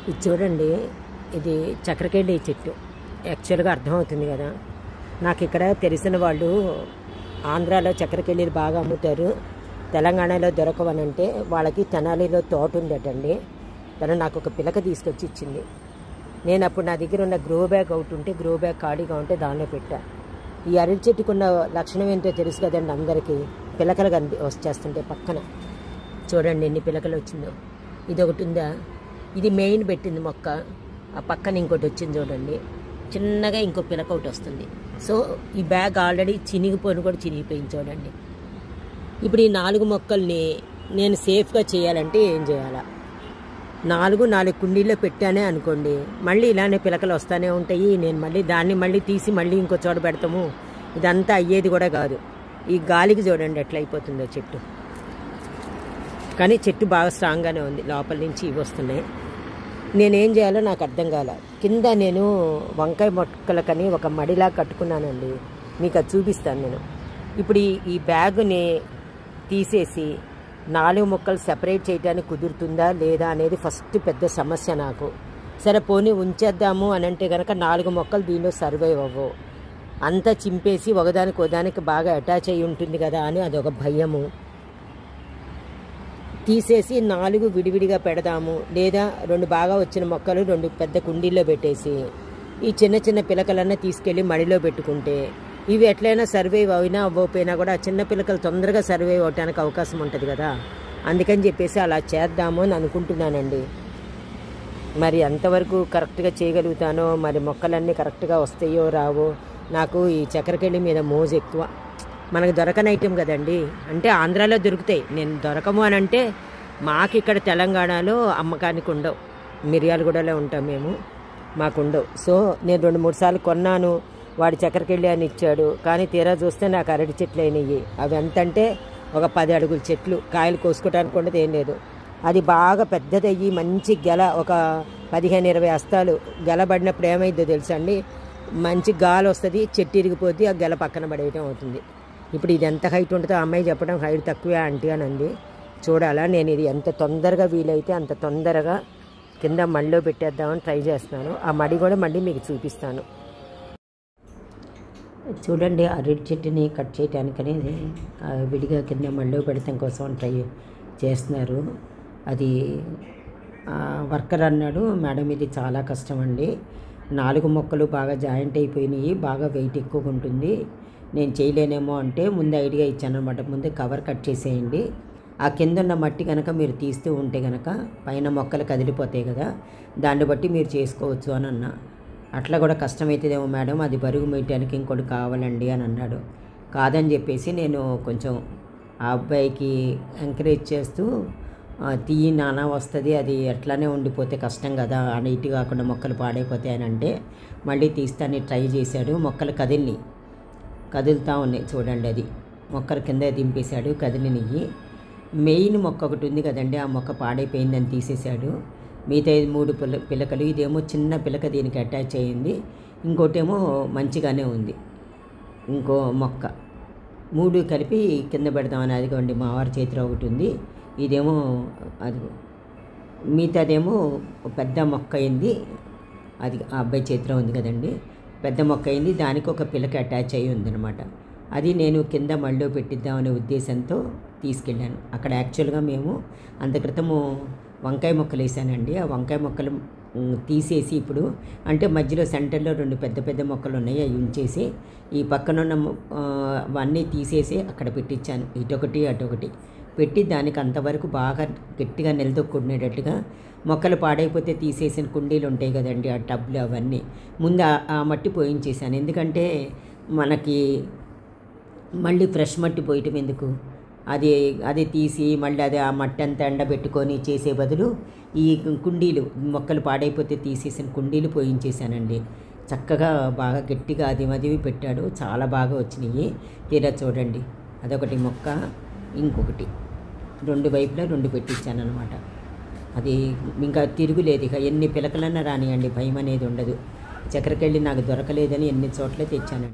ఇది చూడండి, ఇది చక్రకేళి చెట్టు. యాక్చువల్గా అర్థమవుతుంది కదా. నాకు ఇక్కడ తెలిసిన వాళ్ళు ఆంధ్రాలో చక్రకేళీలు బాగా అమ్ముతారు, తెలంగాణలో దొరకవనంటే వాళ్ళకి తెనాలిలో తోట ఉందటండి. తను నాకు ఒక పిలక తీసుకొచ్చి ఇచ్చింది. నేను అప్పుడు నా దగ్గర ఉన్న గ్రో బ్యాగ్ ఒకటి ఉంటే, గ్రో బ్యాగ్ ఖాళీగా ఉంటే దానిలో పెట్టా. ఈ అరటి చెట్టుకున్న లక్షణం ఏంటో తెలుసు కదండి అందరికీ. పిలకలు వచ్చేస్తుంటే పక్కన చూడండి ఎన్ని పిలకలు వచ్చిందో. ఇది ఒకటి ఉందా, ఇది మెయిన్ పెట్టింది మొక్క. ఆ పక్కన ఇంకోటి వచ్చింది చూడండి, చిన్నగా ఇంకో పిలక ఒకటి వస్తుంది. సో ఈ బ్యాగ్ ఆల్రెడీ చినిగిపోయిన కూడా చినిగిపోయింది చూడండి. ఇప్పుడు ఈ 4 మొక్కల్ని నేను సేఫ్గా చేయాలంటే ఏం చేయాలా? 4 కుండీల్లో పెట్టానే అనుకోండి, మళ్ళీ ఇలానే పిలకలు వస్తూనే ఉంటాయి. నేను దాన్ని తీసి మళ్ళీ ఇంకో చోట పెడతాము. ఇదంతా అయ్యేది కూడా కాదు. ఈ గాలికి చూడండి ఎట్లా అయిపోతుందో చెట్టు. కానీ చెట్టు బాగా స్ట్రాంగ్గానే ఉంది, లోపల నుంచి ఇవి వస్తున్నాయి. నేనేం చేయాలో నాకు అర్థం కాల. కింద నేను వంకాయ మొక్కలకని ఒక మడిలా కట్టుకున్నానండి, మీకు అది చూపిస్తాను నేను. ఇప్పుడు ఈ బ్యాగుని తీసేసి 4 మొక్కలు సెపరేట్ చేయడానికి కుదురుతుందా లేదా అనేది ఫస్ట్ పెద్ద సమస్య నాకు. సరే పోనీ ఉంచేద్దాము అని అంటే కనుక 4 మొక్కలు దీనిలో సర్వైవ్ అవ్వవు. అంతా చింపేసి ఒకదానికి బాగా అటాచ్ అయ్యి ఉంటుంది కదా అని అదొక భయము. తీసేసి 4 విడివిడిగా పెడదాము, లేదా 2 బాగా వచ్చిన మొక్కలు 2 పెద్ద కుండీల్లో పెట్టేసి ఈ చిన్న పిలకలన్నా తీసుకెళ్ళి మడిలో పెట్టుకుంటే ఇవి ఎట్లయినా సర్వైవ్ అయినా అవ్వకపోయినా కూడా ఆ చిన్న పిలకలు తొందరగా సర్వైవ్ అవడానికి అవకాశం ఉంటుంది కదా. అందుకని చెప్పేసి అలా చేద్దాము అని అనుకుంటున్నానండి. మరి ఎంతవరకు కరెక్ట్గా చేయగలుగుతానో, మరి మొక్కలన్నీ కరెక్ట్గా వస్తాయో రావో. నాకు ఈ చక్రకేళి మీద మోజు ఎక్కువ. మనకు దొరకని ఐటెం కదండి, అంటే ఆంధ్రాలో దొరుకుతాయి. నేను దొరకము అని అంటే మాకు ఇక్కడ తెలంగాణలో అమ్మకానికి ఉండవు. మిర్యాలగూడలో ఉంటాం మేము, మాకు ఉండవు. సో నేను 2-3 సార్లు కొన్నాను. వాడు చక్రకేళి అని ఇచ్చాడు, కానీ తీరా చూస్తే నాకు అరటి చెట్లు అయినాయి. అవి ఎంతంటే ఒక 10 అడుగుల చెట్లు, కాయలు కోసుకోవడానికి ఉండదు, ఏం లేదు. అది బాగా పెద్దదయ్యి మంచి గెల, ఒక 15-20 హస్తాలు గెల పడినప్పుడు ఏమైందో తెలుసా అండి, మంచి గాలి వస్తుంది, చెట్టు ఇరిగిపోద్ది, ఆ గెల పక్కన పడేయటం అవుతుంది. ఇప్పుడు ఇది ఎంత హైట్ ఉంటుందో అమ్మాయి చెప్పడం, హైట్ తక్కువే ఆంటీ అని అంది. చూడాలా, నేను ఇది ఎంత తొందరగా వీలైతే అంత తొందరగా కింద మడిలో పెట్టేద్దామని ట్రై చేస్తున్నాను. ఆ మడి కూడా మళ్ళీ మీకు చూపిస్తాను. చూడండి, అరటి చెట్టుని కట్ చేయడానికని విడిగా కింద మడిలో పెడతాం కోసం ట్రై చేస్తున్నారు. అది వర్కర్ అన్నాడు, మేడం ఇది చాలా కష్టం అండి, 4 మొక్కలు బాగా జాయింట్ అయిపోయినాయి, బాగా వెయిట్ ఎక్కువగా ఉంటుంది, నేను చేయలేనేమో అంటే ముందు ఐడియా ఇచ్చాను అనమాట. ముందు కవర్ కట్ చేసేయండి, ఆ కింద ఉన్న మట్టి కనుక మీరు తీస్తూ ఉంటే కనుక పైన మొక్కలు కదిలిపోతాయి కదా, దాన్ని బట్టి మీరు చేసుకోవచ్చు అని అన్నా. అట్లా కూడా కష్టమవుతుందేమో మేడం, అది బరువు మేయటానికి ఇంకోటి కావాలండి అని అన్నాడు. కాదని చెప్పేసి నేను కొంచెం ఆ అబ్బాయికి ఎంకరేజ్ చేస్తూ, తీయి నానా వస్తుంది, అది ఎట్లానే ఉండిపోతే కష్టం కదా, నీట్గా కాకుండా మొక్కలు పాడైపోతాయి అని అంటే మళ్ళీ తీస్తాను ట్రై చేశాడు. మొక్కలు కదులుతూ ఉన్నాయి చూడండి. అది మొక్కలు కింద దింపేశాడు, కదిలినవి. మెయిన్ మొక్క ఒకటి ఉంది కదండి, ఆ మొక్క పాడైపోయిందని తీసేశాడు. మిగతా 3 పిలకలు, ఇదేమో చిన్న పిలక దీనికి అటాచ్ అయ్యింది, ఇంకోటేమో మంచిగానే ఉంది. ఇంకో మొక్క 3 కలిపి కింద పెడదామని, అదిగోండి మా వారి చేతిలో ఒకటి ఉంది, ఇదేమో అది మిగతాదేమో పెద్ద మొక్క అయింది, అది ఆ అబ్బాయి చేతిలో ఉంది కదండి, పెద్ద మొక్క అయింది, దానికి ఒక పిలక అటాచ్ అయ్యి ఉందన్నమాట. అది నేను కింద మళ్ళీ పెట్టిద్దామనే ఉద్దేశంతో తీసుకెళ్ళాను. అక్కడ యాక్చువల్గా మేము అంత క్రితము వంకాయ మొక్కలు వేసానండి. ఆ వంకాయ మొక్కలు తీసేసి ఇప్పుడు అంటే మధ్యలో సెంటర్లో 2 పెద్ద మొక్కలు ఉన్నాయి, అవి ఉంచేసి ఈ పక్కనున్న అవన్నీ తీసేసి అక్కడ పెట్టించాను. ఇటొకటి అటొకటి పెట్టి దానికి అంతవరకు బాగా గట్టిగా నిలదొక్కునేటట్టుగా, మొక్కలు పాడైపోతే తీసేసిన కుండీలు ఉంటాయి కదండి, ఆ టబ్లు అవన్నీ ముందు ఆ మట్టి పోయించేసాను. ఎందుకంటే మనకి మళ్ళీ ఫ్రెష్ మట్టి పోయటం ఎందుకు, అది తీసి మళ్ళీ అది ఆ మట్టి అంతా ఎండబెట్టుకొని చేసే బదులు ఈ కుండీలు, మొక్కలు పాడైపోతే తీసేసిన కుండీలు పోయించేసానండి. చక్కగా బాగా గట్టిగా అది పెట్టాడు, చాలా బాగా వచ్చినాయి. తీరా చూడండి, అదొకటి మొక్క, ఇంకొకటి 2 వైపులా 2 పెట్టించాను అనమాట. అది ఇంకా తిరుగులేదు, ఇక ఎన్ని పిలకలన్నా రానియండి, భయం అనేది ఉండదు. చక్రకేళి నాకు దొరకలేదని ఎన్ని చోట్ల తెచ్చానండి.